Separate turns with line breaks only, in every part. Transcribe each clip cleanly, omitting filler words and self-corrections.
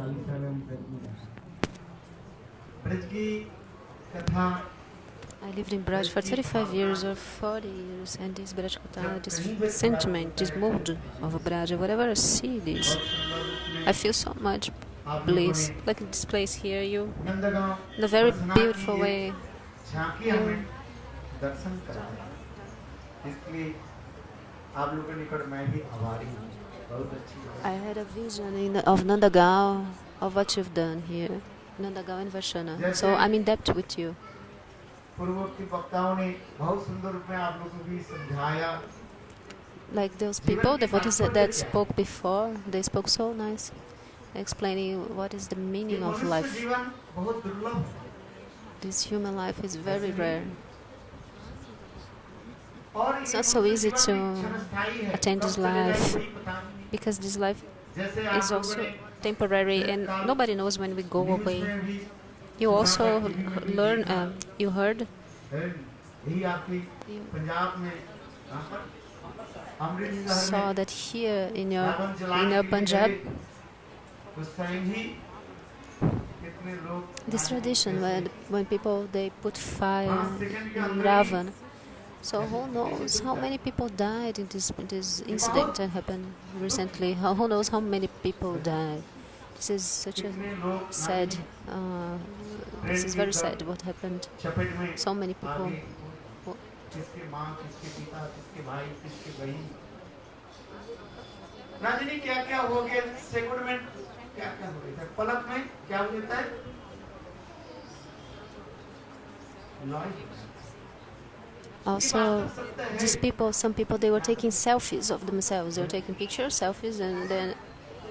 ब्रज की कथा
I lived in Braj for 35 years or 40 years, and this Braj Kata, this sentiment, this mood of Braj, whatever I see this, I feel so much bliss. Like this place here, you, in a very beautiful way.
झांकी हमें दर्शन कराया, इसलिए आप लोगों के निकट मैं भी आभारी हूँ। बहुत अच्छी बात।
I had a vision of Nandagaon, of what you've done here, Nandagaon and Varshana. So I'm in debt with you.
पूर्वोक्ति वक्ताओं ने बहुत सुंदर रूप में आप लोगों को भी समझाया।
Like those people, devotees that spoke before, they spoke so nice, explaining what is the meaning of life.
जीवन बहुत दुर्लभ है।
This human life is very rare.
और
It's not so easy to attain this life, because this life is also temporary and nobody knows when we go away. You also learn, you heard
यही आपकी पंजाब में Amritsar
saw that here in your Punjab,
उस time ही कितने लोग
this tradition when people they put fire in Ravan. So who knows how many people died in this incident that happened recently? Who knows how many people died? This is such a sad. This is very sad. What happened? So many people.
किसके माँ, किसके पिता, किसके भाई, किसके बहन, राजनी क्या क्या हो गया, सेकंड में क्या क्या हो गया, पलक में क्या हो जाता है,
Also, these people, some people, they were taking selfies of themselves. They were taking pictures, selfies, and then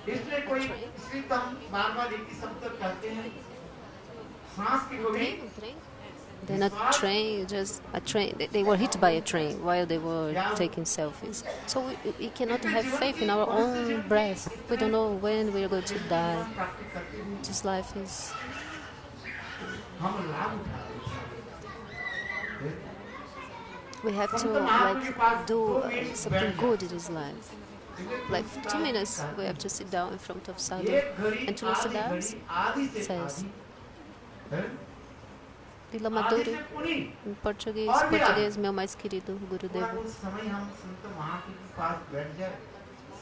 इसलिए कोई इसलिए तो हम बार-बार एक ही शब्द कहते हैं, सांस की गोली
then a train, just a train. They were hit by a train while they were taking selfies. So we cannot have faith in our own breath. We don't know when we are going to die. This life is.
हम लाभ उठा रहे हैं।
We have to like do something good in this life. Like 2 minutes, we have to sit down in front of Sadhu. And Tulsidas says, Lila Maduro, in Português, meu mais querido Gurudeva.
उस समय हम संत महात्मा के पास बैठ जाए,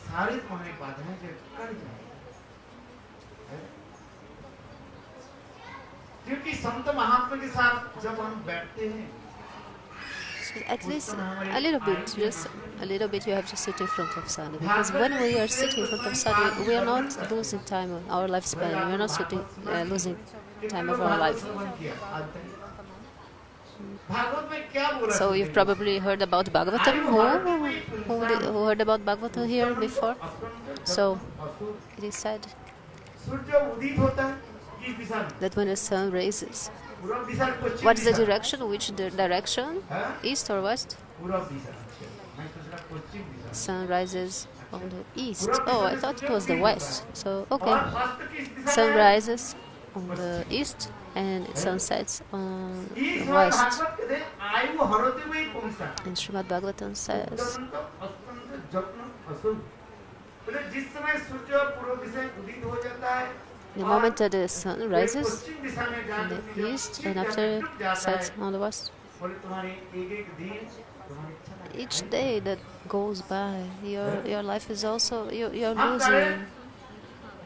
सारे पुण्य बाधाएं जो कट जाए, क्योंकि संत महात्मा के साथ जब हम बैठते हैं,
So at least a little bit, just a little bit, you have to sit in front of Sadhu. Because when we are sitting in front of Sadhu, we are not losing time of our lifespan. We are not losing time of our life. So you've probably heard about Bhagavatam. Who heard about Bhagavatam here before? So it is said that when the sun rises, what is the direction? Which the direction? East or west? Sun rises on the east. Oh, I thought it was the west. So, okay. Sun rises on the east and sun sets on the west. And Srimad Bhagavatam says, the moment that the sun rises in the east and after sets on the west, each day that goes by, your life is also, you're losing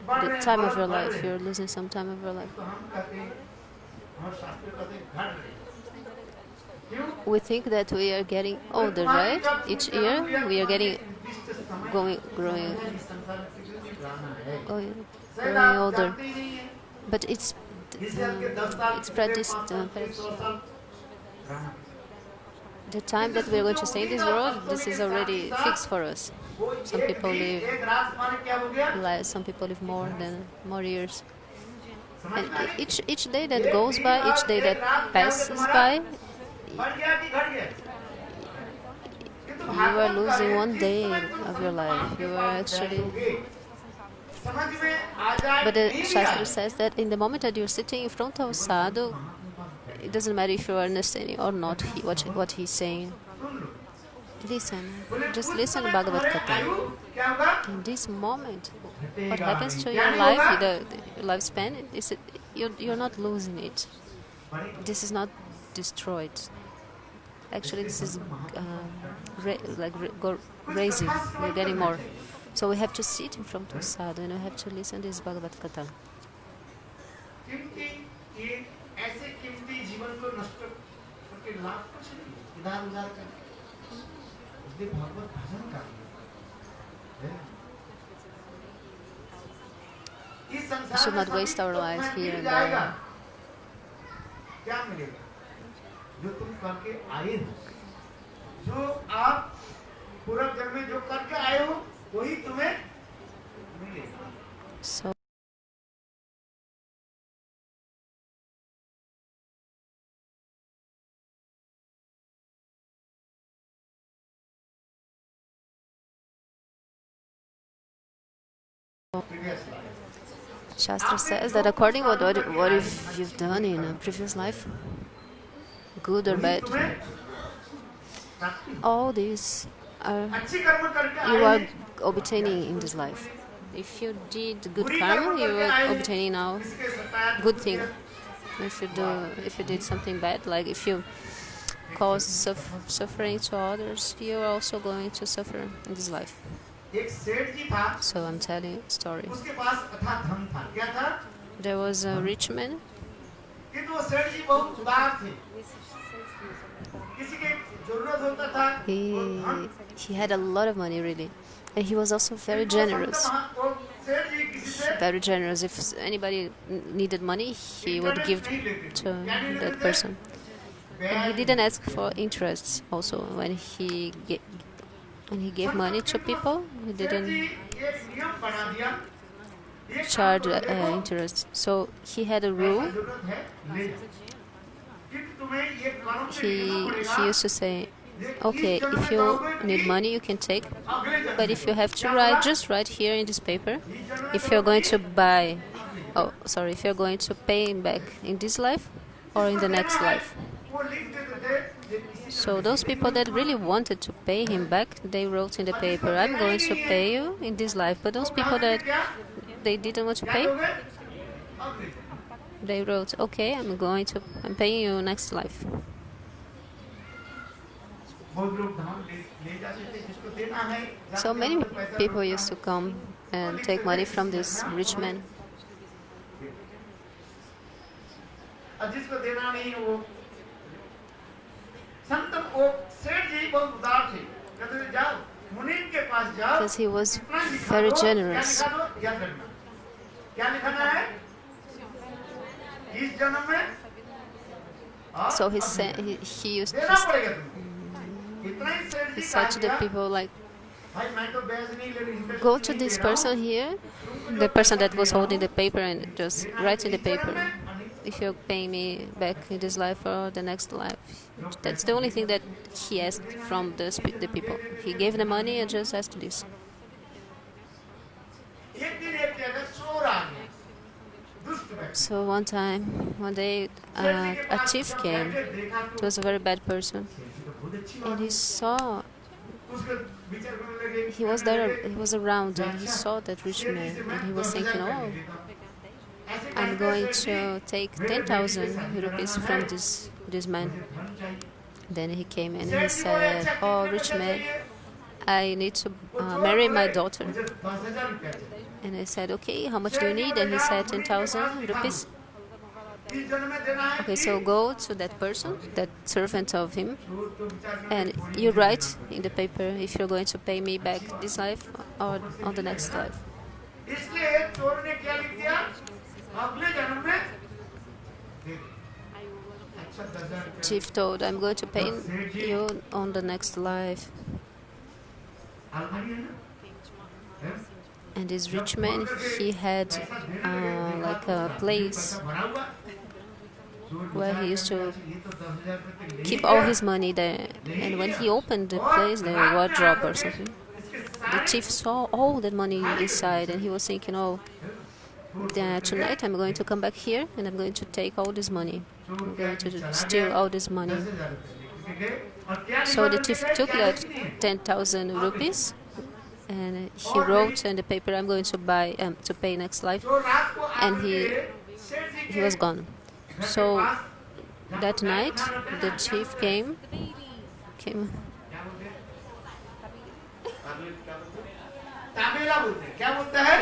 the time of your life. You're losing some time of your life. We think that we are getting older, right? Each year we are growing older. But it's practiced. The time that we are going to stay in this world, this is already fixed for us. Some people live less, some people live more years. And each day that goes by, each day that passes by, you are losing one day of your life. You are actually. But the Shastra says that in the moment that you're sitting in front of Sadhu, it doesn't matter if you are understanding or not what he's saying. Listen, just listen to Bhagavad Gita. In this moment, what
घटेगा
happens
नहीं
to
क्या
your
नहीं
life,
होगा
the lifespan, is it, you're not losing it.
बढ़ेगा
This is not destroyed. Actually,
इसलिए
this is
संत महात्मा कुछ
raising.
कथा
You're
Shravan
getting
करना
more.
चाहिए
So we have to sit in front of sadhu and we have to listen to this Bhagavad Gita.
क्योंकि ये ऐसे कीमती जीवन को नष्ट करके लाभ कुछ नहीं इधर उधर कर इसलिए भागवत भजन करना इस
We
संसार
should
में
not waste our life
तुम्हें
here
मिल
and
जाएगा
there.
क्या मिलेगा जो तुम करके आए हो जो आप पूर्व जन्म में जो करके आए हो वही तुम्हें मिलेगा
So
previous life
Shastra says that according to what if you've done in a previous life, good or
वही
bad,
तुम्हें प्राप्ति
all these are
अच्छी कर्म करके
you
आए
are
हैं
obtaining in this life. If you did good
बुरी
karma,
कर्म
you
करके
are
आए हैं
obtaining now
किसके सताया
good
दुख
thing.
दिया
If you did something bad, like if you cause suffering to others, you are also going to suffer in this life.
एक सेठ जी था
So I'm telling you a story.
उसके पास अथाह धन था क्या था
There was a rich man.
किंतु वो सेठ जी बहुत उदार थे किसी के जरूरत होता था वो धन
He had a lot of money really, and he was also very generous.
वो सेठ जी किसी से
Very generous. If anybody needed money, he would give to that person. And he didn't ask for interests. Also, when he gave money to people, he didn't
एक नियम बना दिया एक
charge
काम करो, देखो,
interest. So he had a rule.
ऐसा जरूरत है ले जाओ किंतु तुम्हें ये कर्म से
He
लेना पड़ेगा
he used to say, okay, if you need money, you can take,
अगले जन्म
but if you have to write, just write here in this paper. If you're going to buy, if you're going to pay him back in this life or in the next life.
वो लिख देते थे ये इसी
So those people that really wanted to pay him back, they wrote in the paper, I'm going to pay you in this life. But those people that they didn't want to
क्या
pay,
दोगे अगले जन्म
they wrote, okay, I'm paying you next life.
बहुत लोग धाम ले जाते थे जिसको देना है
So many people used to come and take money from this rich man.
और जिसको देना नहीं है वो संत वो सेठ जी बहुत उदार थे कहते थे जाओ मुनि के पास जाओ
Because he was
इतना लिखा
very
दो,
generous.
क्या लिखा दो याद रखना क्या लिखना है इस जन्म में और
So he
अगले
said
जन्म में।
he used
देना
to,
पड़ेगा तुम्हें इतना ही सेठ
he
ji
said to the
कहा
people like,
भाई मैं तो ब्याज नहीं ले रही इंटरेस्ट
go to
नहीं
this
ले रहा हूँ।
person here, the person that was holding the paper, and just write in the paper, if you're paying me back in this life or the next life. That's the only thing that he asked from the people. He gave the money and just asked this.
एक दिन एक जगह चोर आ गया दुष्ट व्यक्ति
So one day, a chief came. It was a very bad person, and he saw,
उसके विचार करने लगे
he was there, he was around, and he saw that rich man, and he was thinking, oh, I'm going to take 10,000 rupees from this man. Then he came and he said, oh, rich man, I need to marry my daughter.
मुझे 10,000 रुपया चाहिए
And I said, okay, how much do you need? And he said, 10,000 rupees.
इस जन्म में देना है
Okay, so go to that person, that servant of him,
चोर तो विचार करने
and
लगे,
you write in the paper if you're going to pay me back this life or on the next life.
इसलिए चोर ने क्या लिख दिया अगले जन्म में दे दे। अच्छा 10,000 रुपया
Chief told, I'm going to pay you on the next life.
अलमारी है ना हैं?
And this rich man, he had like a place
पैसा भरा हुआ चोर
where
विचार
he used to
करने लगा, ये तो 10,000 रुपये तो ले
keep
ही
all
गया।
his money there. And when he opened the place, the wardrobe or something, the chief saw all that money inside, and he was thinking, oh, tonight I'm going to come back here and I'm going to take all this money. I'm going to steal all this money.
10,000 रुपये लेके गए और क्या
So the
लिखा
chief
लेके गए,
took
क्या
that
लिखी नहीं?
10,000 rupees and he wrote in the paper, "I'm going to buy to pay next life,"
तो रात को 8
and
बजे सेठ जी
he
के
was gone.
घर के
So
पास जहाँ
that
पे बैग
night,
उठा रहते हैं
the
ना, क्या
chief
बोलते हैं?
came.
क्या बोलते हैं? क्या बोलते हैं? ताबेला बोलते हैं। क्या बोलता है?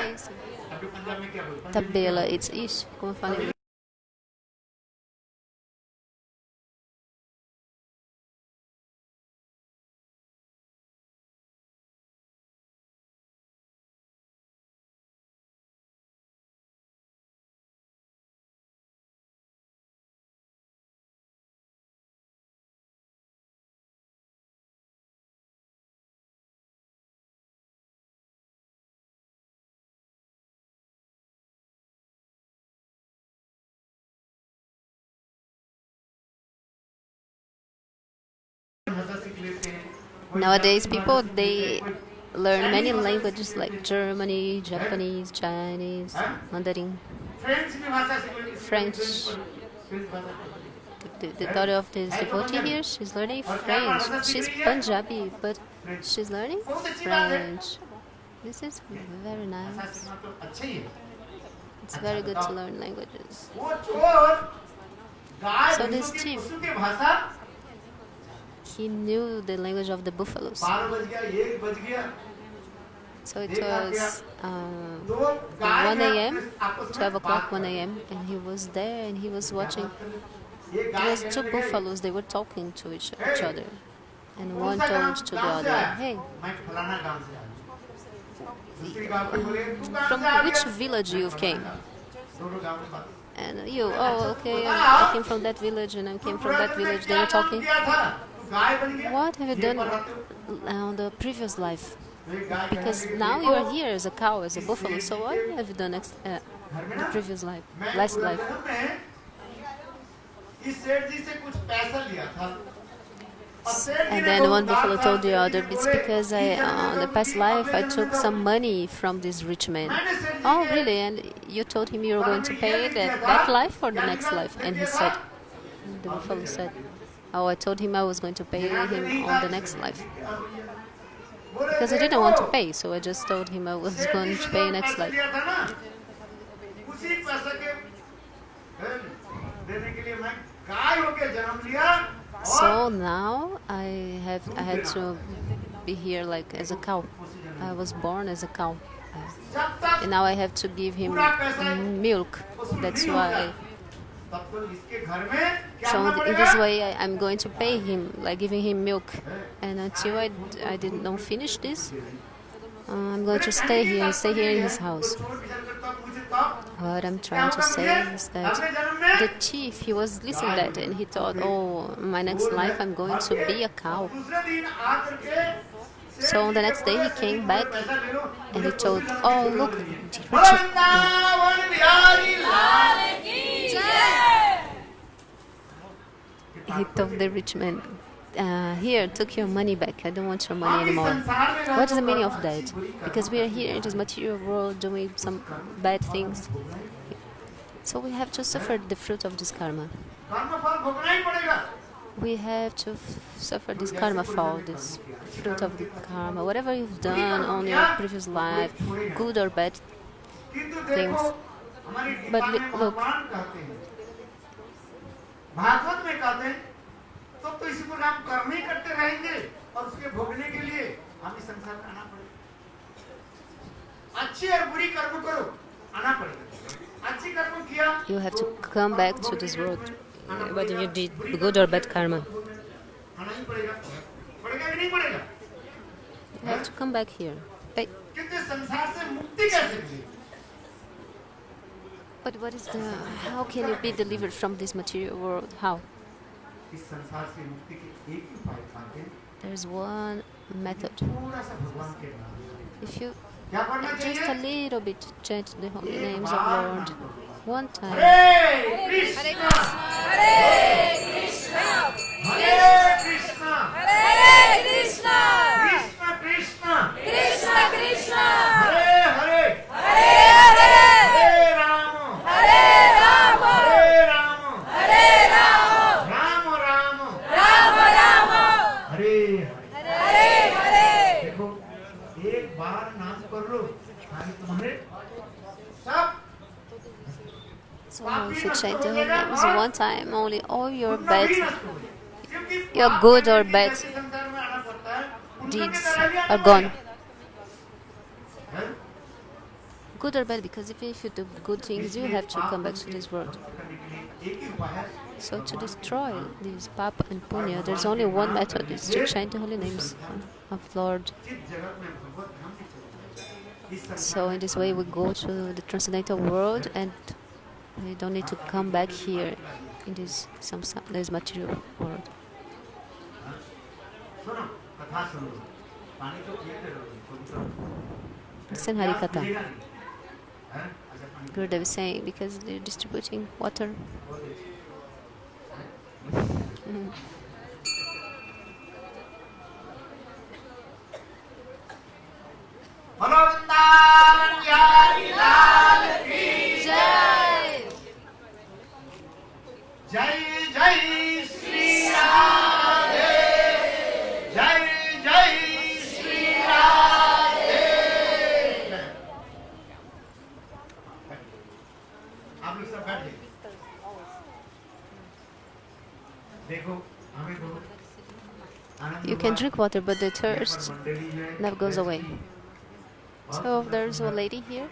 अभी पंजाब में क्या बोलते हैं?
Tabela, it's ish. Como fala em
भाषा सीख लेते हैं। कोई
Nowadays,
जापानी
people
भाषा सीख
they
लेते हैं, कोई
learn many
चाइनीज भाषा
languages
सीख
like
लेते हैं,
Germany, Japanese, Chinese, Mandarin,
French भी भाषा सीख लेते हैं,
French.
फ्रेंच भाषा सीख लेते हैं।
The daughter of this devotee here, she's learning French. She's Punjabi, but she's learning
बहुत अच्छी बात है।
French. This is very
भाषा
nice.
सीखना तो अच्छा ही है।
It's very good to learn languages.
वो चोर गाय
So
भैंसों
this
की
thief,
पशु की भाषा
he knew the language of the buffaloes.
12 बज गया, 1 बज गया,
So it
देखा क्या?
was
तो गाय
1
भैंस
a.m.,
आपस में
12 o'clock,
बात
1
कर रहे हैं।
a.m., and he was there and he was
क्या
watching.
बात कर रहे हैं? ये
It
गाय
was
कहने
two
लगे,
buffaloes, they were talking to each other. And
कौन
one
सा गांव
told to the
गांव से
other,
आया?
"Hey,
मैं फलाना गांव से आया। दूसरी गांव को बोले, तू कहाँ
from
से आ
which
गया?
village
मैं
you
फलाना
came?"
गांव। दोनों गांव में बात।
And you, "Oh, okay, I came from that village and I came from that village." They were talking.
किया था? तू गाय बन गया?
What have you
ये
done
पर रहते हो?
on the previous life?
तो ये गाय कहने
Because
लगी,
now you
देखो,
are here as a cow, as a buffalo. So what have you done
घर में
the
ना,
previous life,
मैं
last
पूरा
life?
जन्म में इस सेठ जी से कुछ पैसा लिया था। और सेठ जी
And
ने
then
बहुत
one buffalo
डांटा,
told the
सेठ जी
other,
ने
"It's
बोले,
because
ठीक है,
in the
मैं
past
करूँगी,
life I
अगले
took
जन्म में
some money from this rich man."
मैंने सेठ जी
"Oh,
के
really? And you told him you were going to
घर में
pay
ये
it
लिख
at
दिया
that
था,
life or the
क्या
next
लिखा-
life?"
लिख
And he
दिया
said,
था?
the buffalo said, "Oh, I told him I was going to pay
यहाँ पे
him
नहीं
on
था,
the next life."
बोले,
Because I didn't
देखो,
want to pay, so I just told him I was
सेठ
going
ji
to
से
pay
जो
next
पैसा
life.
लिया था ना, उसी पैसे के देने के लिए मैं गाय होके जन्म लिया और
So now I had to be here like as a cow. I was born as a cow.
जब तक
And now I have to give him milk.
वसूल
That's
नहीं हो
why.
जाए, तब तो इसके घर में क्या
So
करना
in this
पड़ेगा?
way I'm going to pay him, like giving him milk. And until I didn't finish this, I'm going to stay here in his house. What I'm trying to say is that the chief, he was listening to that and he thought, "Oh, my next life I'm going to be a cow." So on the next day he came back and he told, "Oh, look, he told the rich man, "Here, took your money back. I don't want your money anymore." What is the meaning of that? Because we are here in this material world doing some bad things. So we have to suffer the fruit of this karma. We have to suffer this karma fall, this fruit of the karma. Whatever you've done on your previous life, good or bad things. But look,
Bhagavat में कहते हैं तो इसी को हम कर्म ही करते रहेंगे और उसके भोगने के लिए हमें संसार में आना पड़ेगा। अच्छी और बुरी कर्म करो, आना पड़ेगा। अच्छी कर्म किया
you have to come back to this world, whether you did good or bad karma.
आना ही पड़ेगा। पड़ेगा कि नहीं पड़ेगा?
You have to come back here.
किंतु संसार से मुक्ति कैसे मिलेगी?
But how can you be delivered from this material world? How?
इस संसार से मुक्ति के एक ही उपाय था,
There's one method.
थोड़ा सा भगवान के नाम।
If you
क्या पढ़ना
just a
चाहिए?
little bit chant the holy names of Lord one time.
Hare Krishna,
Hare Krishna,
Hare Krishna,
Hare Krishna,
Krishna Krishna,
Krishna Krishna,
Hare Hare,
Hare Hare,
Hare Ram,
Hare Rama,
Hare Ram,
Hare Rama,
Ram Ram,
Rama Rama,
Hare Hare.
Hare Hare.
देखो एक बात
So now if you chant the holy names one time only, all your bad, your good or bad deeds are gone. Good or bad, because if you do good things, you have to come back to this world. So to destroy these papa and punya, there's only one method: is to chant the holy names of Lord. So in this way, we go to the transcendental world, and we don't need to come back here in this material world. Listen Harikatha. Gurudev is saying, because they're distributing water.
जय जय श्री राधे, जय जय श्री राधे। आप लोग सब बैठ देखो, हमें बहुत
You can drink water, but the thirst never goes away. So there's a lady here.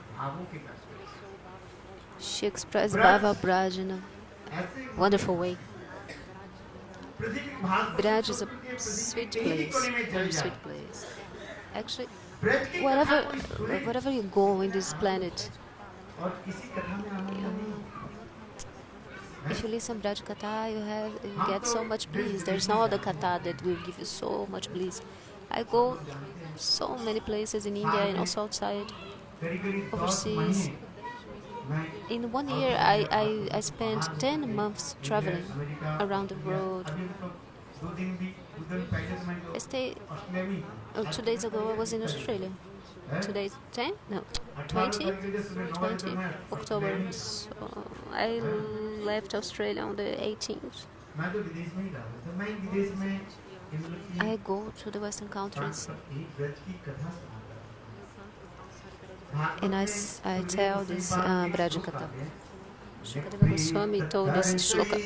She expressed Bhava Braj in a wonderful way. Braj is a sweet place, very sweet place. Actually, wherever you go in this planet, if you listen Braj Katha, you get so much bliss. There's no other Katha that will give you so much bliss. I go so many places in India and also outside, overseas. In 1 year, I spent 10 months traveling around the world. I stayed. 2 days ago, I was in Australia. Today is 10? No, 20 October. So I left Australia on the 18th. I go to the Western countries. And I tell this Brajakatha. Shukadeva Goswami told this shloka.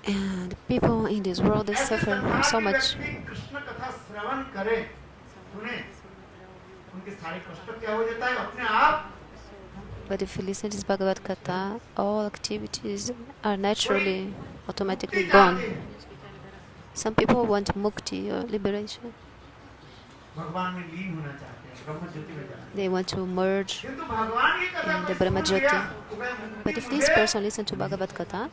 And the people in this world, they suffer so much. But if you listen to this Bhagavad Katha, all activities are naturally, automatically gone. Some people want mukti or liberation. They want to merge in the Brahma Jyoti. But if this person listens to Bhagavad Katha,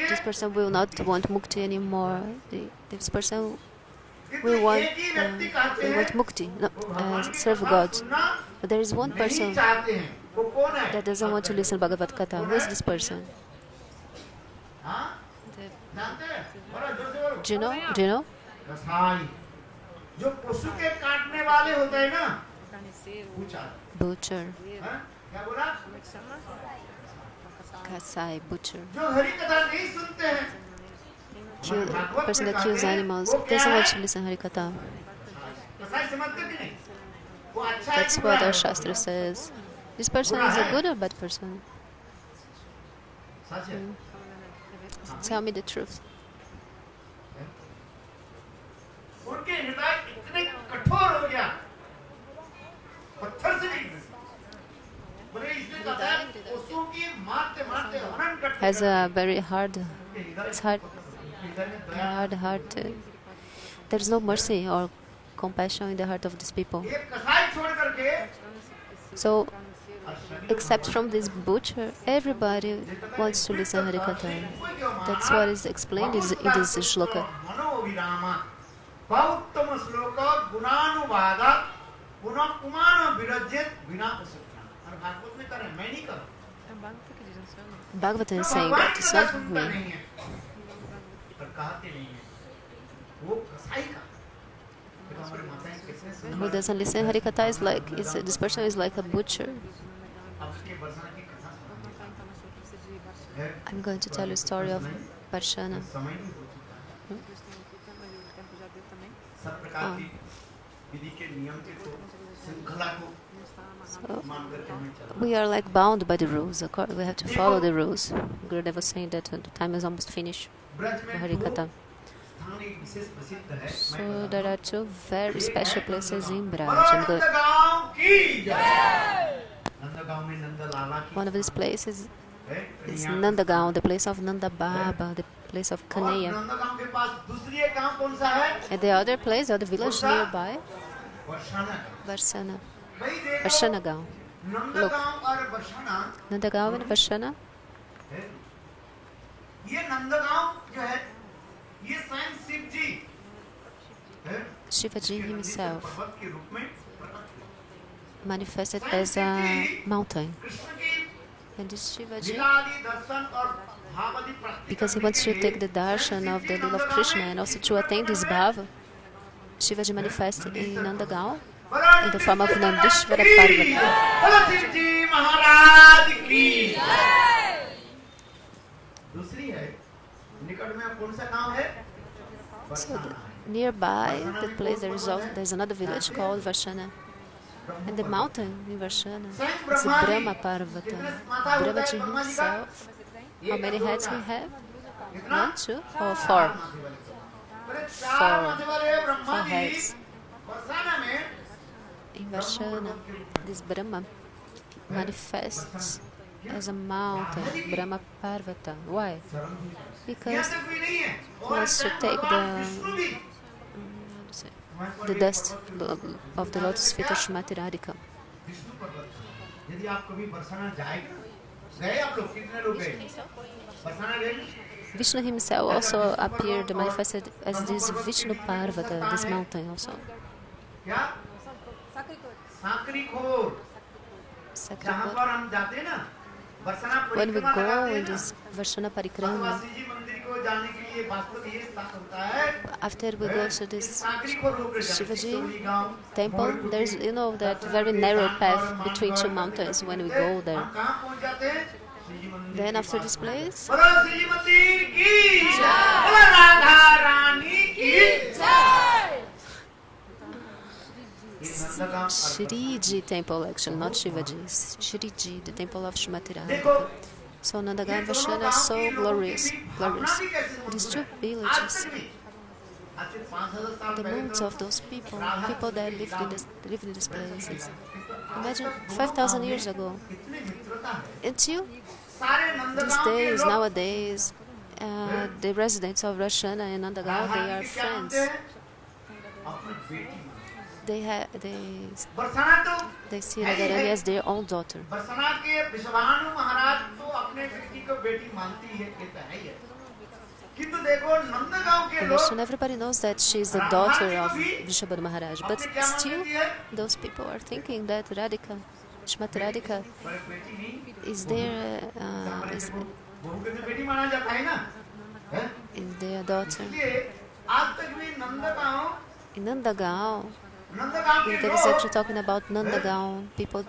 this person will not want mukti anymore. This person will want mukti, serve God. But there is one person that doesn't want to listen to Bhagavad Katha. Who is this person? Do you know? Do you know? Butcher. Kasai, butcher. Person that kills animals doesn't want to listen to Harikatha. That's what our Shastra says. This person is a good or bad person? Tell me the truth. Has a very hard, it's hard. There's no mercy or compassion in the heart of these people. So, except from this butcher, everybody wants to listen to Harikatha. That's what is explained in this shloka. Bhagavatam is saying that it's not me. who doesn't listen Harikatha is like this person is like a butcher.
आपके बरसाना की कथा सुनाइए।
I'm going to tell you a story of Parshana.
समय नहीं हो चुका है। सब प्रकार की विधि के नियम के को श्रृंखला को मान करके हमें चलना।
We are like bound by the rules. We have to follow the rules. Gurudev was saying that the time is almost finished
Braj
for
में
Harikatha.
स्थान एक विशेष प्रसिद्ध है।
So there are two very special places in Braj.
Nandgaon की जय। नंदगांव में नंद लाला की
One of these places
है।
is Nandagaon, the place of Nanda Baba, the place of
और
Kanaya.
नंदगांव के पास दूसरी एक गांव कौन सा है?
And the other place, the other village nearby,
वर्षाना।
Varsana.
भाई देखो
Varshana Gaon.
नंदगांव और वर्षाना
Nandagaon and Varshana.
है। ये नंदगांव जो है ये स्वयं शिव जी है।
Shivaji himself
पर्वत के रूप में प्रकट
manifested as a mountain.
Krishna की
And this Shivaji,
लीलादि दर्शन और भावादि प्राप्ति
because he
करने
wants
के
to
लिए
take the darshan of the Lila of Krishna and also to attain this bhava, Shivaji manifested in Nandagaon in the form of Nandishvara Parvata.
बोलो शिव जी महाराज की दूसरी है निकट में कौन सा गांव है?
So
Barsana.
nearby that place there's another village called Varshana. And the mountain in Varshana is Brahma Parvata. Brahmaji himself, how many heads he have? 1, 2, or 4?
बोले चार माथे वाले ब्रह्मा
4
जी
heads.
बरसाना में
In Varshana, this Brahma manifests as a mountain, Brahma Parvata. Why?
यहाँ
Because
तक भी नहीं है
he
और
wants to
स्वयं
take
भगवान विष्णु भी
the dust of the lotus feet of Srimati Radhika.
Vishnu पर्वत था। यदि आप कभी बरसाना जाएगा गए आप लोग कितने लोग गए बरसाना गए
Vishnu himself also appeared, manifested as this Vishnu Parvata, this mountain also.
क्या सांकरी खोर जहाँ
Sakrapur.
पर हम जाते हैं ना बरसाना
When we
परिक्रमा
go
लगाते हैं
in
ना
this Varshana Parikrama,
भगवान जी मंदिर को जाने के लिए वास्तव ये स्थान होता है
after we go to this
Sankri खोर होकर जाते हैं
Shivaji
सोनी गांव
temple, there's, that very narrow path between two mountains when we go there.
हम कहाँ पहुँच जाते हैं श्री जी मंदिर
Then
के
after
पास
this place,
बोलो श्री जी मंदिर की बोलो राधा रानी की
Shriji temple actually, not Shivaji, Shriji, the temple of Srimati Radhika. So Nandagaon and Varshana are so glorious. These two villages, the moods of those people that lived in these places. Imagine 5,000 years ago. Until these days, nowadays, the residents of Varshana and Nandagaon, they are friends. They see Radharani as their own daughter.
Barsana के विश्वानु महाराज तो अपने बेटी को बेटी मानती है ये तो है ही है किंतु देखो नंदगांव के
In
लोग
Varshana, everybody knows that she is the daughter of Vrishabhadra Maharaj, but still, those people are thinking that Radhika, Srimati Radhika,
पर बेटी नहीं
is their
बहू के तो बेटी माना जाता है ना हैं?
is their daughter.
इसलिए आज तक भी नंदगांव
In Nandagaon,
के
Gurudev is
लोग
actually talking about Nandagaon. People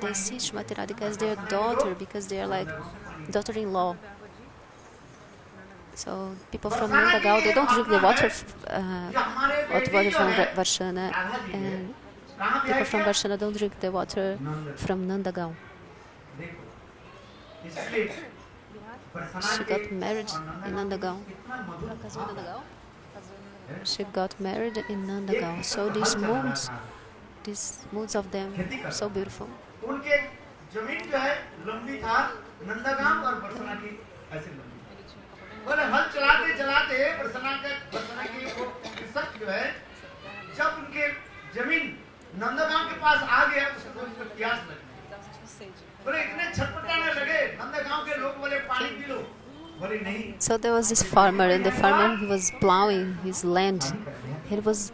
they see Srimati Radhika as their daughter because they are like daughter-in-law. So people from Nandagaon, they don't drink the water from Varshana, and people from Varshana don't drink the water from Nandagaon.
देखो इसलिए Barsana
She
के
got married in Nandagaon.
कितना मधुर भाव
She got married in Nandagaon. So these moods of them, so beautiful.
उनके जमीन जो है लंबी था नंदगांव और बरसाना की ऐसे लंबी बोले हल चलाते चलाते बरसाना की वो कृषक जो है जब उनके जमीन नंदगांव के पास आ गया उसको प्यास लगी बोले इतने छटपटाने लगे नंदगांव के लोग बोले पानी पी लो बोले नहीं
So there was this farmer, and the farmer, he was plowing his land. He was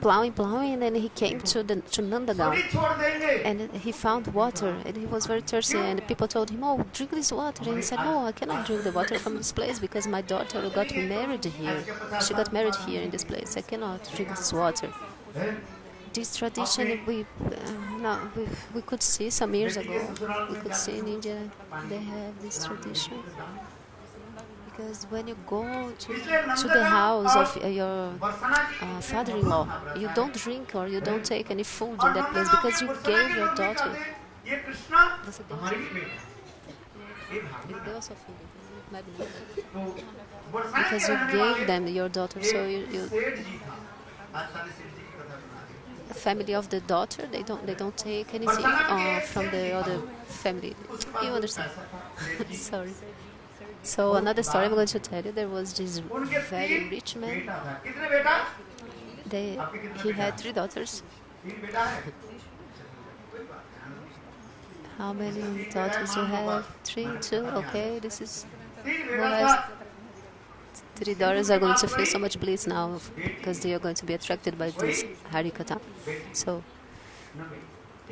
plowing, and then he came to Nandagaon,
थोड़ी छोड़ देंगे
and he found water, and he was very thirsty. And people told him, "Oh, drink this water." And he said, "No, I cannot drink the water from this place because my daughter got married here. She got married here in this place. I cannot drink this water."
हैं?
This tradition we could see some years ago. We could see in India they have this tradition. Because when you go to the house of your
Barsana की
father-in-law, you don't drink or you don't take any food in that place because you gave your daughter.
ये Krishna
That's a
हमारी भी बेटा है। ये भावना
They also feel it.
तो बरसाने
Because
के
you
रहने
gave
वाले
them your daughter, so
एक
you
सेठ जी था आज साले सेठ जी की कथा सुना रही
the family of the daughter, they don't take anything from the other family. You understand? Sorry. So another story I'm going to tell you. There was this
उनके
very
तीन
rich man.
बेटा था कितने बेटा
He had 3 daughters.
तीन बेटा है
How many daughters you have? 3, 2. Okay, this is
तीन
more or
बेटा था
less. 3 daughters are going to feel so much bliss now because they are going to be attracted by this Harikatha. So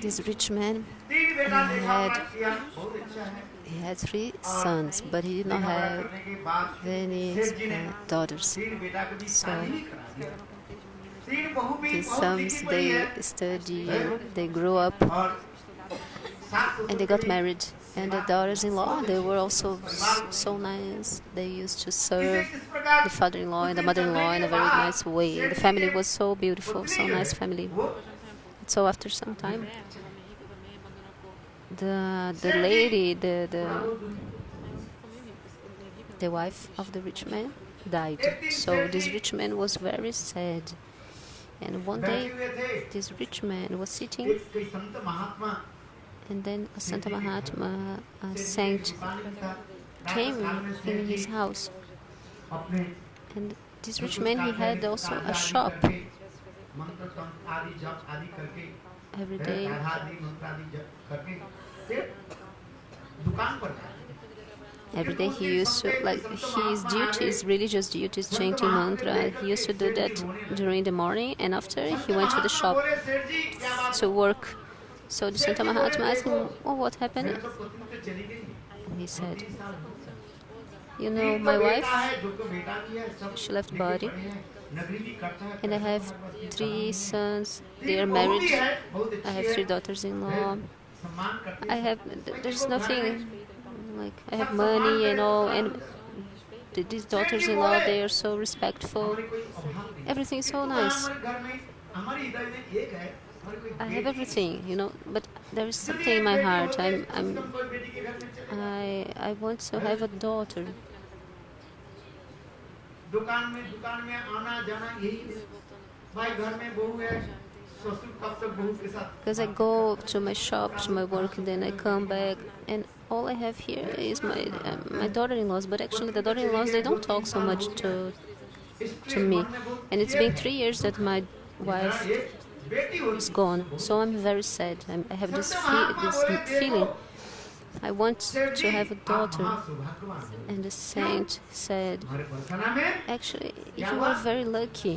this rich man,
तीन बेटा
he
देखा
had
किया बहुत अच्छा है
he had 3 sons, but he did not have
करने के बाद
any
सेठ जी ने
daughters.
तीन बेटा के बीच
So
शादी नहीं करा दिया तीन बहू भी
his
बहुत
sons,
सीखी पड़ी है
they study, they grew up,
और सास
and they got married. And the daughters-in-law, they were also so nice. They used to serve
इस प्रकार
the father-in-law and the mother-in-law in a very nice way. The family was so beautiful, so nice family.
वो
So after some time, the lady, the wife of the rich man died. So this rich man was very sad. And one
बैठे
day,
हुए थे
this rich man was sitting,
एक कोई संत महात्मा
and then a Santa Mahatma, a saint,
दुकान था
came in his house.
अपने
And this rich man, he had also a shop.
मंत्र तंत्र आदि जप आदि करके
Every day,
आदि मंत्र आदि जप करके फिर दुकान पर जाते
every day he used to, like, his duties, religious duties, chanting mantra. He used to do that during the morning, and after he went to the shop
बोले सेठ जी क्या बात
to work. So the Santa Mahatma asked him, "Oh, what happened?"
है? तो पत्नी तो चली गई
And he said,
30 साल हो गए।
"You know,
एक
my
तो
wife,
बेटा है, दो तो बेटा भी है, सब
she left
लेके
body,
पड़े हैं, नगरी भी करता है,
and I have
करता है,
3 sons. They are
तीन बहू भी
married.
है, बहुत
I
अच्छी
have
है,
3 daughters-in-law.
सम्मान करती
I
है,
have, there's nothing, like, I have money and all, and these daughters-in-law, they are so respectful.
हमारे कोई अभाव नहीं।
Everything is so
किंतु
nice.
हमारे घर में हमारे हृदय में एक है, हमारी कोई
I have
बेटी
everything, you know, but there is
यदि
something in
एक
my
बेटी
heart.
होती, कम से कम कोई बेटी के घर में चले जाओ।
I want to have a daughter.
दुकान में आना जाना यही है। भाई घर में बहू है, ससुर कब तक बहू के साथ
Because I go to my shop, to my work, and then I come back, and all I have here is my daughter-in-laws. But actually, the daughter-in-laws, they don't talk so much to me. And it's been 3 years that my wife
बेटी होती
is gone, so I'm very sad. I have this feeling. I want to have a daughter.
सौभाग्यवान हो।
And the saint said,
हमारे बरसाना में
"Actually, you are very lucky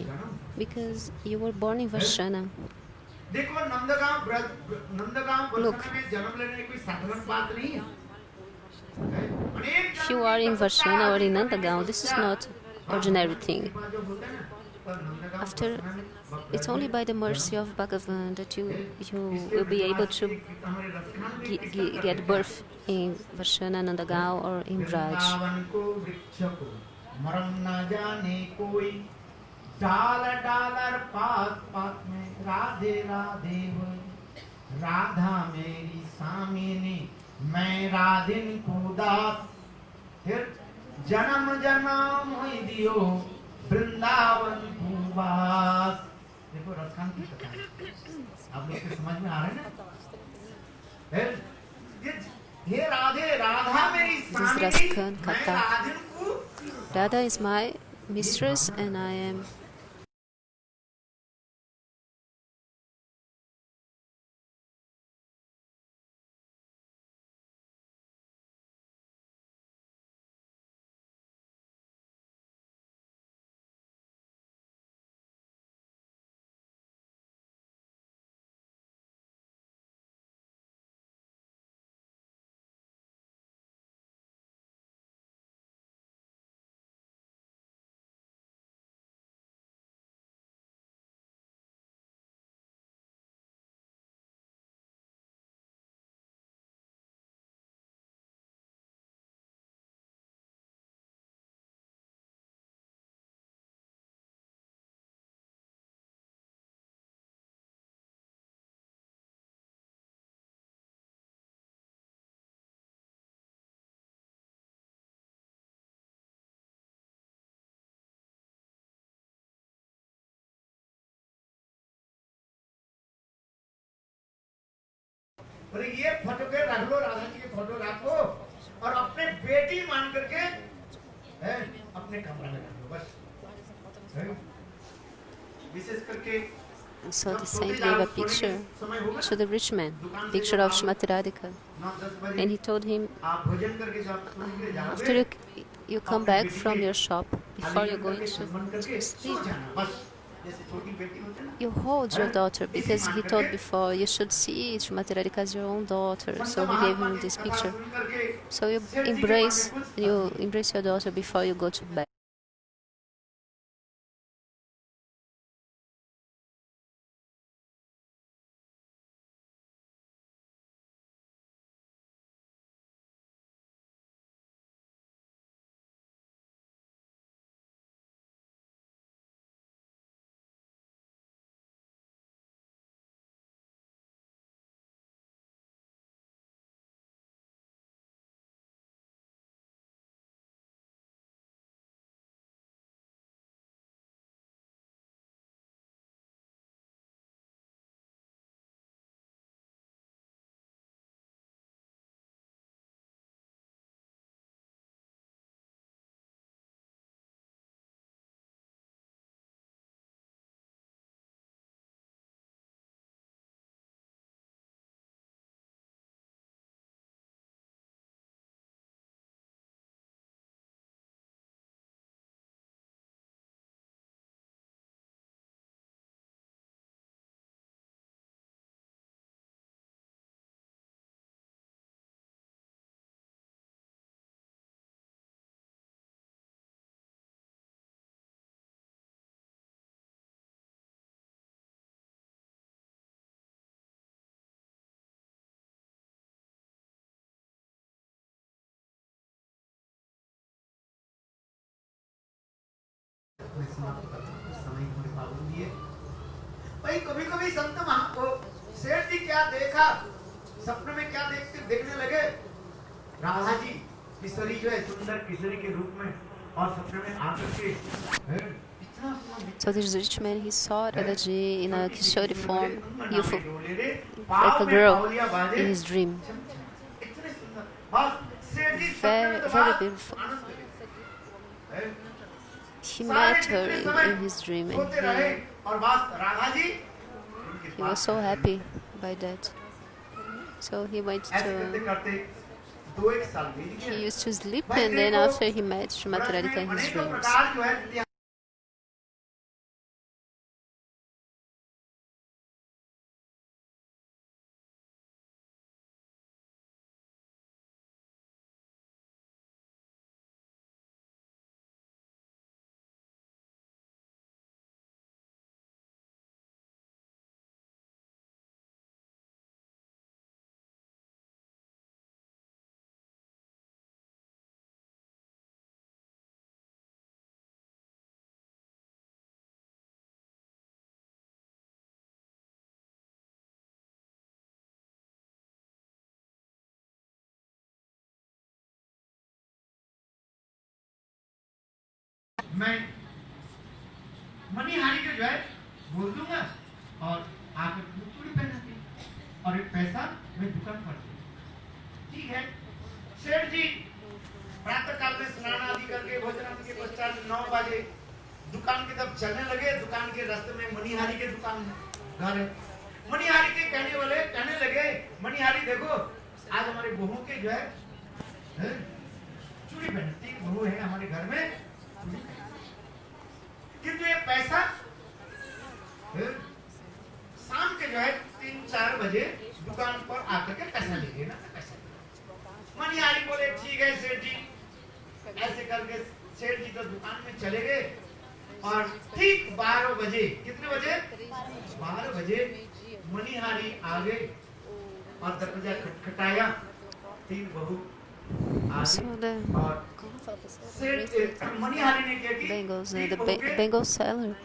because you were born in Varshana."
देखो Nandgaon
Look.
Barsana में जन्म लेने की कोई साधारण बात नहीं है। अनेक
If you are in Varshana or in Nandagaon, this is not ordinary thing.
जो होता है ना, पर नंदगांव
After,
बरसाना में
it's only by the mercy of Bhagavan that you will be able to
हमारे रचना में
get birth in Varshana, Nandagaon, or in Braj.
Vrindavan को वृक्ष को मरम न जाने कोई डाल डालर पात पात में राधे राधे होय राधा मेरी सामिनी मैं राधिन को दास फिर जन्म जन्म होई दियो वृंदावन को वास। देखो रसखान की कथा है, आप लोग के समझ में आ रहे हैं ना? फिर ये राधे राधा मेरी
This is
सामिनी
Raskan
मैं
Katha.
राधिन को
Radha is my mistress, and I am
बोले ये फोटो के रख लो, राधा जी की फोटो रखो और अपने बेटी मान करके अपने कमरे में रख लो बस। विशेष करके
So the saint gave a picture to the rich man, picture of Srimati Radhika, and he told him, after you come back from your shop, before you're going to sleep, you hold your daughter, because he told before you should see Srimati Radhika as your own daughter. So he gave him this picture. So you embrace your daughter before you go to bed.
भाई कभी कभी संत महापो सेठ जी क्या देखा, सपने में क्या देखने लगे, राधा जी किशोरी जो है सुंदर किशोरी के रूप में और सपने में आकर के
So this rich man, he saw Radhaji in a Kishori form, youthful, like a girl in his dream. Very, very beautiful. He met her in his dream, and he was so happy by that. So he went to... He used to sleep, and then after he met Srimati Radhika in his dreams.
मैं मणिहारी को जो है बोल दूंगा और आकर चूड़ी पहनाती और एक पैसा मैं दुकान पर ठीक है। सेठ जी प्रातः काल में स्नान आदि करके भोजन आदि के पश्चात 9 बजे दुकान की तरफ चलने लगे। दुकान के रास्ते में मणिहारी के दुकान है, घर है। मणिहारी के कहने वाले कहने लगे, मणिहारी देखो आज हमारे बहू के जो है चूड़ी पहनती बहू है हमारे घर में, किंतु ये पैसा शाम के जो है 3-4 बजे दुकान पर आकर के पैसा लेंगे ना पैसा। मणिहारी बोले ठीक है सेठ जी। ऐसे करके सेठ जी तो दुकान में चले गए और ठीक 12 बजे, कितने बजे? 12 बजे मणिहारी आ गए और दरवाजा खटखटाया। 3 बहू
So the Bengals, the Bengal seller,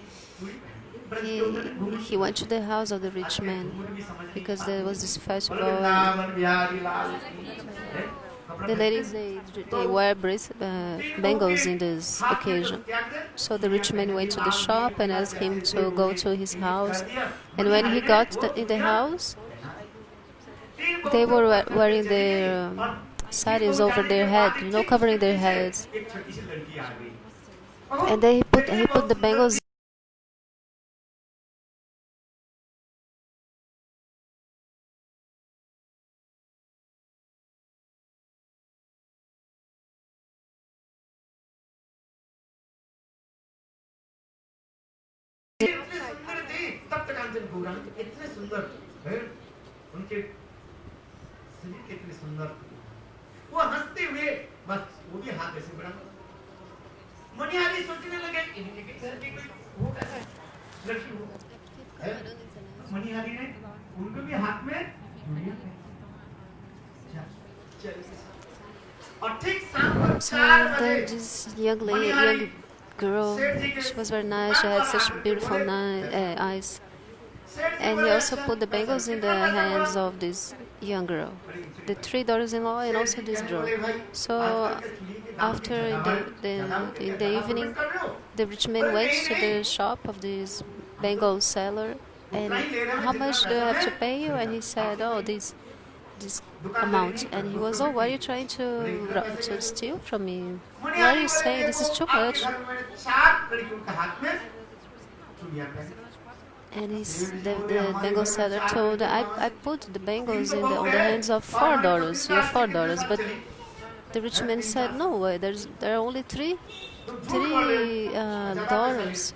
he went to the house of the rich man because there was this festival. The ladies they wear bangles in this occasion. So the rich man went to the shop and asked him to go to his house. And when he got in the house, They were wearing their saris over their head, covering their heads. And he put the bangles.
तब तक कांचन गौरांग इतने सुंदर है, उनके शरीर कितने सुंदर, वो हंसते हुए बस वो भी हाथ ऐसे बढ़ा, मनिहारी सोचने लगे इनके कोई वो कैसे लड़की हो है, मनिहारी ने उनको भी हाथ में चूड़ियां पहनी। और ठीक शाम को 4 बजे
This young girl, she was very nice. She had such beautiful eyes. And he also put the bangles in the hands of this young girl, the 3 daughters-in-law, and also this girl. So after in the evening, the rich man went to the shop of this bangle seller, and how much do I have to pay you? And he said, oh, this amount. And he was, oh, why are you trying to steal from me? Why are you saying this is too much? And the bangle seller told, I put the bangles on the hands of 4 daughters, your 4 daughters. But the rich man said, no way, there are only three daughters.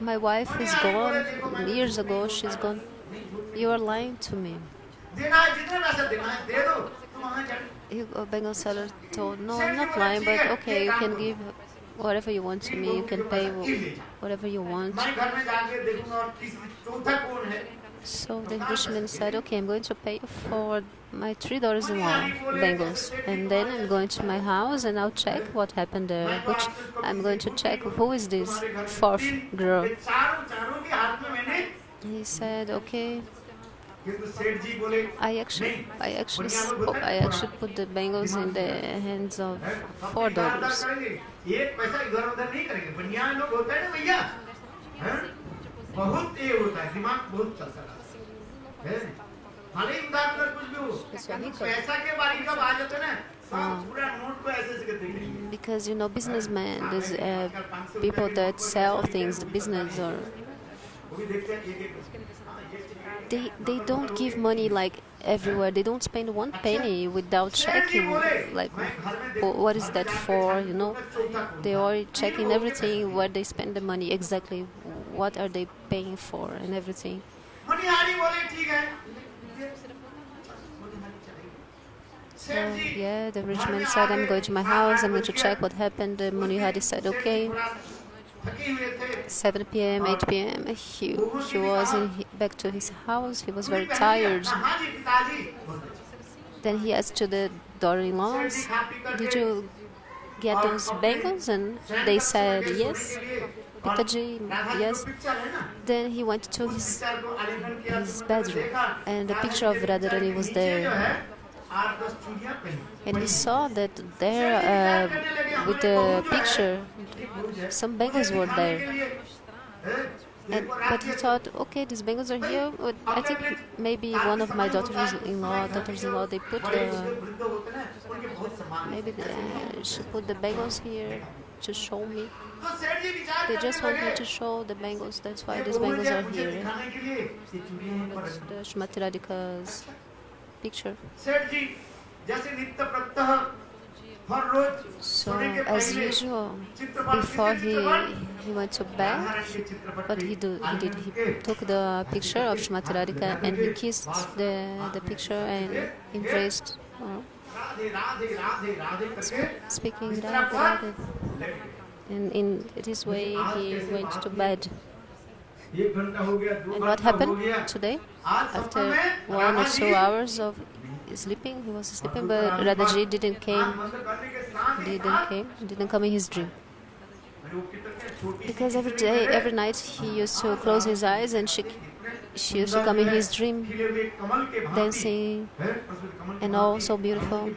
My wife is gone, years ago she's gone. You are lying to me. Bengal seller told, no, I'm not lying, but okay, you can give whatever you want to me, you can pay whatever you want. So the Englishman said, okay, I'm going to pay you for my 3 daughters-in-law bangles, and then I'm going to my house and I'll check what happened there, which I'm going to check who is this 4th girl. He said, okay. I actually put the bangles in the hands of 4 daughters. Because businessmen, these people that sell things, the business, or they don't give money like everywhere. They don't spend 1 penny without checking, like what is that for, They are checking everything, where they spend the money exactly, what are they paying for, and everything. So, yeah, the rich man said, I'm going to my house, I'm going to check what happened. The Munihari said, okay. 7 p.m., 8 p.m., he was back to his house. He was very tired. Then he asked to the daughter-in-laws, did you get those bangles? And they said, yes. Pitaji, yes. Then he went to his bedroom, and the picture of Radharani was there. And he saw that there, with the picture, some bangles were there. But he thought, okay, these bangles are here. I think maybe one of my daughters-in-law, they put she put the bangles here to show me. They just want me to show the bangles. That's why these bangles are here. That's the Shrimati Radhika's picture. So, as usual, before he went to bed, what he did, he took the picture of Shrimati Radhika and he kissed the picture and embraced, speaking Radhe Radhe. And in this way, he went to bed. And what happened today? After 1 or 2 hours of sleeping, he was sleeping, but Radhaji didn't come in his dream. Because every night he used to close his eyes and she used to come in his dream, dancing and all so beautiful.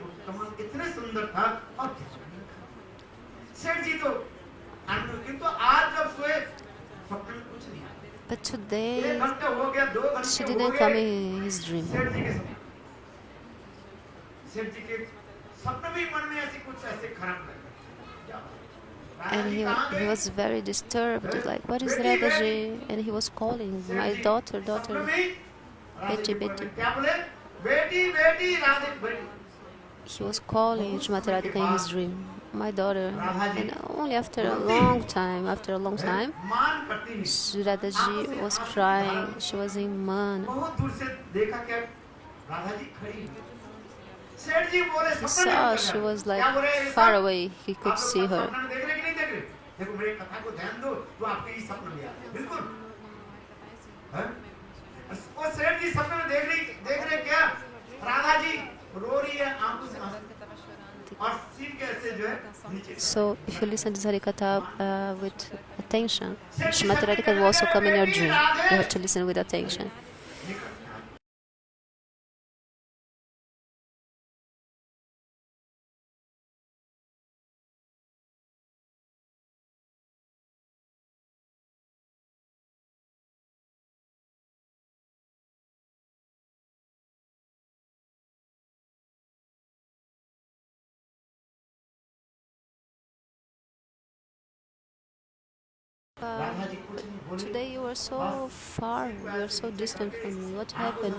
But today, she didn't come in his dream.
सेठ जी के सपने भी मन में ऐसे कुछ ऐसे खराब लगे क्या राधा
And
जी
he,
कहाँ
he
गए
was very disturbed, like, what is
बेटी
Radhaji? And he was calling,
सेठ
my
जी
daughter,
सपने
daughter,
में ही राधा
Betty,
जी को
Betty.
क्या बोले बेटी बेटी राधे बेटी
He was calling Srimati Radhika in his dream, my daughter.
Radha ji
And only after a long time,
मान करती नहीं
Sri Radhaji was crying. She was in Man.
बहुत दूर से देखा क्या राधा जी खड़ी है। सेठ जी बोले
He
सपने में
saw
कर
she
रहा है।
was like
क्या बोले ये
far
सब?
away. He
आप
could
लोग
see
सब
her.
सपने में देख रहे कि नहीं देख रहे? देखो मेरे कथा को ध्यान दो तो आपके ही सपने में आएगा बिल्कुल हैं? वो सेठ जी सपने में देख रहे क्या राधा जी रो रही है आंखों से आंसू और सीन कैसे जो है नीचे
So, if you listen to Harikatha with attention, Srimati Radhika will also come in your dream. You have to listen with attention.
Radha ji कुछ नहीं बोली
Today you were so far, you were so distant from me. What happened?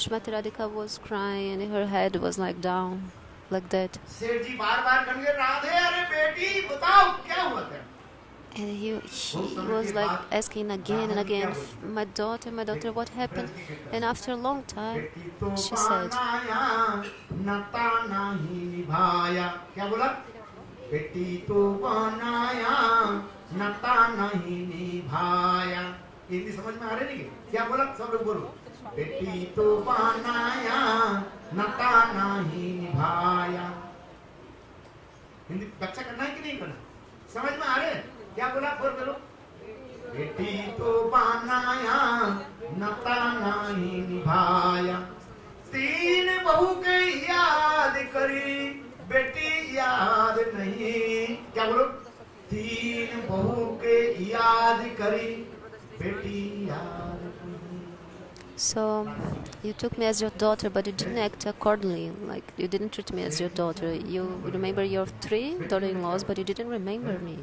Srimati Radhika was crying and her head was like down, like that.
सेठ जी बार-बार कहेंगे राधे अरे बेटी बताओ क्या हुआ था
And he was like asking again and again, my daughter, what happened? And after a long time, she said,
नता नहीं निभाया क्या बोला बेटी तो बनाया नता नहीं निभाया हिंदी समझ में आ रही नहीं क्या बोला सब लोग बोलो बेटी तो बनाया नता नहीं निभाया हिंदी कक्षा करना है कि नहीं करना समझ में आ रहे क्या बोला बोलो बेटी तो बनाया नता नहीं निभाया तीन बहू के याद करी बेटी याद नहीं क्या बोलो तीन बहू के याद करी बेटी याद नहीं
so you took me as your daughter, but you didn't act accordingly. Like you didn't treat me as your daughter. You remember your 3 daughter-in-laws, but you didn't remember me.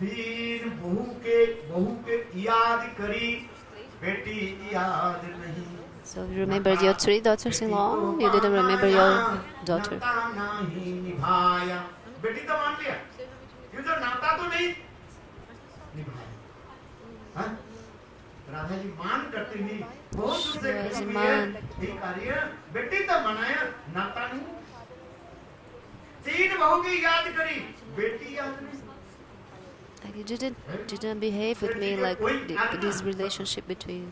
तीन बहू के याद करी बेटी याद नहीं
So you remembered your 3 daughters-in-law. You didn't remember your daughter.
नाता नहीं निभाया बेटी तो मान लिया ये जो नाता तो नहीं निभाया हाँ? राधा जी मान करती हुई बहुत दूर से
She was
खड़ी
a
हुई है
man.
ये कार्य बेटी तो मनाया नाता नहीं तीन बहू की याद करी बेटी याद नहीं
Like you didn't behave with me like this relationship between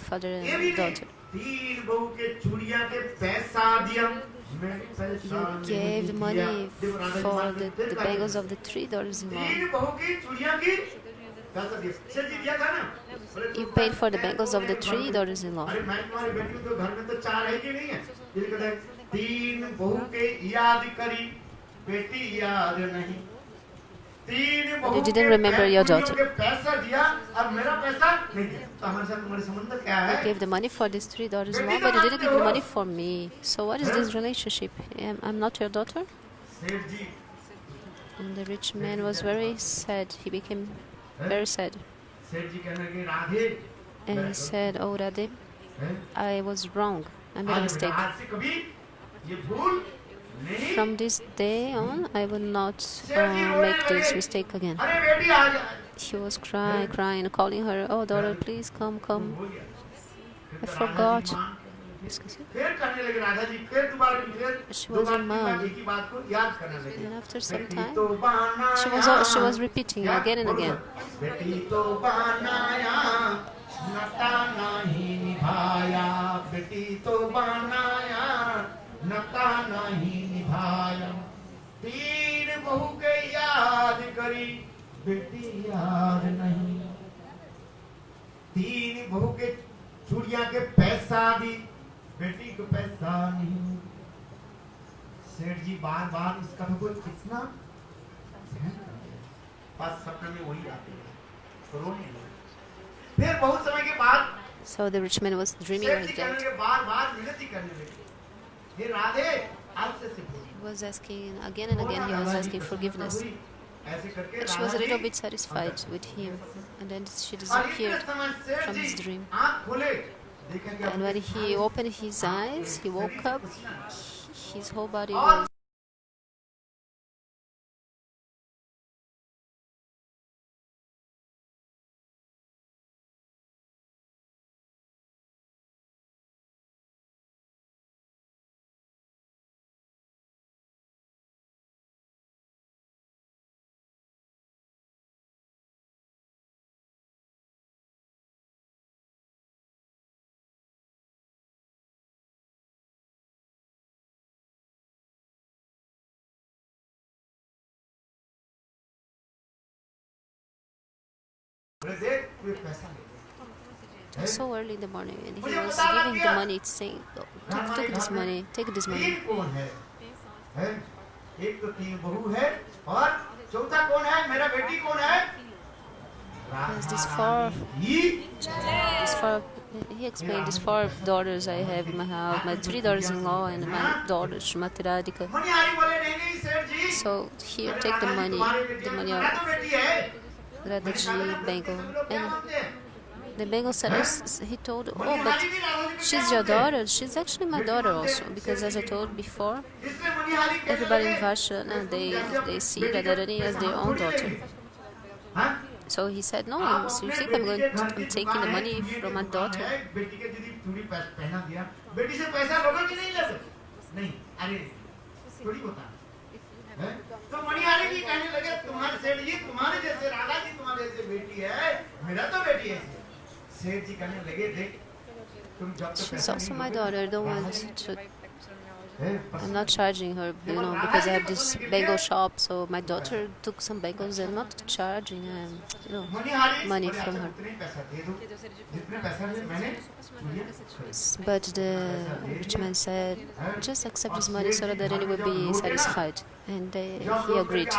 father
ये
and
भी
daughter.
नहीं तीन बहू के चूड़ियां के पैसा दिया मैं पैसा
You gave the money for the bangles of the 3 daughters-in-law.
तीन बहू की चूड़ियां की पैसा दिया सेठ जी दिया था ना बोले
You
तुम
paid for the
पैसा
bangles of the
दो,
3 daughters-in-law.
अरे मैं तुम्हारी बेटी तो घर में तो 4 है कि नहीं है ये कहते हैं तीन बहू के याद करी बेटी याद नहीं तीन बहू
You didn't remember your daughter.
के पैसा दिया और मेरा पैसा नहीं दिया तो हमारे साथ तुम्हारे संबंध क्या
You
है
gave the money for these 3 daughters-in-law, but you didn't give the money for me. So what is this relationship? I'm not your daughter?
सेठ जी
And the rich man was very sad. He became very sad.
सेठ जी कहने लगे Radhe
And he said, oh Radhe,
हैं?
I was wrong. I made a
आज
mistake.
आज से कभी ये भूल नहीं
From this day on, I will not make this mistake again.
अरे बेटी आ जा
He was crying, calling her, oh daughter, please come.
हो गया
I
फिर तो
forgot.
Radha ji
Excuse me.
फिर करने लगे राधा जी फिर दोबारा फिर
She was a man.
एक ही बात को याद करने लगे
And after some
बेटी
time,
तो बनाया
she was repeating
क्या?
again and
बोलो
again.
सर। बेटी तो बनाया नता नहीं निभाया बेटी तो बनाया नता नहीं निभाया तीन बहू के याद करी बेटी याद नहीं तीन बहू के चूड़ियां के पैसा दी बेटी को पैसा नहीं सेठ जी बार बार इसका भी कोई कितना बस सपने में वही आते हैं तो रोने लगे फिर बहुत समय के बाद
So the rich man was dreaming
सेठ
like
जी कहने
that.
लगे बार बार विनती करने लगे हे राधे आज से सीखो।
He was asking again and again, he
थोड़ा
was
दादाजी
asking
को
forgiveness.
हुई, ऐसे करके
But she was a
Radha
little
ji
bit satisfied with him, and then she
और इतने
disappeared
समय सेठ
from his
जी
dream.
आँख खोले, देखा कि
And
अपने
when he
सारे
opened his eyes, he woke up, his whole body
और
was
बोले देख तू एक पैसा ले
so early in the morning, and he
मुझे
was
बता
giving
दिया
the money, saying, "Oh, take this money, take this money."
तीन कौन है हैं? एक तो तीन बहू है और चौथा कौन है मेरा बेटी कौन है
Yes, these
Radha
four,
Rani he
these four, he explained, these four daughters I have in my house, my three daughters-in-law and my daughter Shrimati Radhika.
Manihari बोले नहीं नहीं सेठ जी
So here, take the money
मेरा तो
of
बेटी है
Radhaji Bengal. And
मानते हैं
the Bengal seller, he told, "Oh, but she's your daughter. She's actually my daughter also, because as I told before,
इसलिए मणिहारी के
everybody in Varsha, they see Radharani as their own daughter."
हाँ
So he said, "No, so you think I'm taking the money from my daughter?"
बेटी के दीदी थोड़ी पहना दिया बेटी से पैसा लोगे कि नहीं लोगे नहीं अरे थोड़ी होता है तो मणिहारी जी कहने लगे तुम्हारे सेठ जी तुम्हारे जैसे राधा जी तुम्हारे जैसे बेटी है मेरा तो बेटी है सेठ जी कहने लगे देख तुम जब तक
She's
पैसा
also
नहीं
my
दोगे,
daughter. I don't
Radha
want
ji,
to.
हैं,
I'm not charging her, because I have this Bengal shop. So my daughter took some Bengals. I'm not charging,
Manihari
money
बोले,
from
अच्छा,
her.
उतने ही पैसा दे दो जितने पैसा ले मैंने लिया
But the rich man said, "Just accept this money so that Radharani will be satisfied." And he agreed.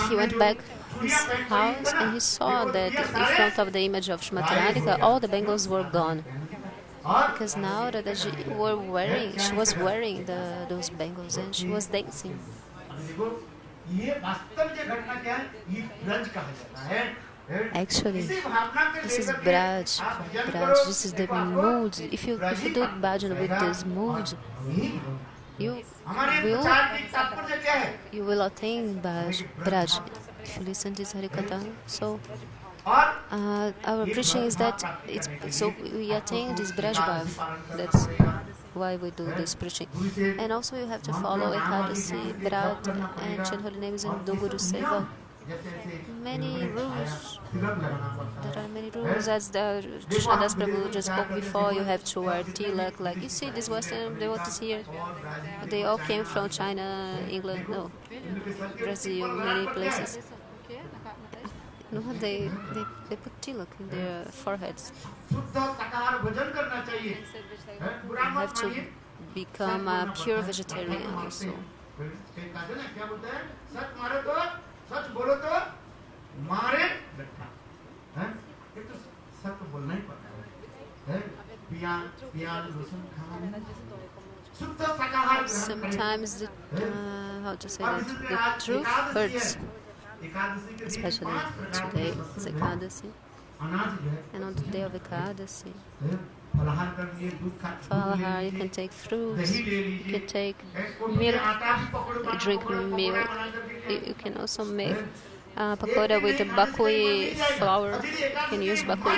He went back to his house and he saw that in front of the image of Shrimati Radhika, all the Bengals were gone. Because now Radhaji she was wearing those bangles and she was dancing.
ये वास्तव में घटना क्या है ये ब्रज कहा जाता है
Actually,
इसी भावना के
this is
लेकर के
Braj.
आप भजन
Braj,
करो,
this is the
कृपा करो,
mood. If you do bhajan with this mood, you
हमारे
will
प्रचार की तात्पर्य क्या है
you will attain Braj. If you listen to this Harikatha. So
और
our preaching is that so we attain this Braj Bhav. That's why we do this preaching. And also you have to follow Ekadasi, Brat, and chant holy names and do Guru Seva. Many rules. There are many rules, as the Krishnadas Prabhu just spoke before. You have to wear tilak, like you see these Western devotees here. They all came from China, England, no, Brazil, many places. No, they put tilak in their foreheads.
शुद्ध शाकाहार भोजन करना चाहिए बुरा
You
मत
have to
मानिए
become a pure vegetarian also.
क्या बोलते हैं सच मारो तो सच बोलो तो मारे बैठा हैं ये तो सच तो बोलना ही पड़ता है प्याज प्याज लहसुन खाना शुद्ध शाकाहार
Sometimes how to say that, the truth hurts,
Ekadashi के दिन
especially today is Ekadasi.
अनाज जो है
And on the day of Ekadasi,
फलाहार कर लिए दूध खा
falahar, you can take fruits,
दही ले
you
लीजिए
can take
कोई
milk,
आटा भी पकड़ो
drink milk. You can also make pakoda with the bakui flour. You can use bakui.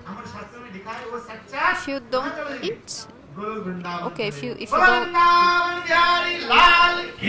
हमारे शास्त्र में लिखा है वो सच्चा
If you don't eat,
goal Vrindavan
okay, if you
Vrindavan
don't
Bihari लाल की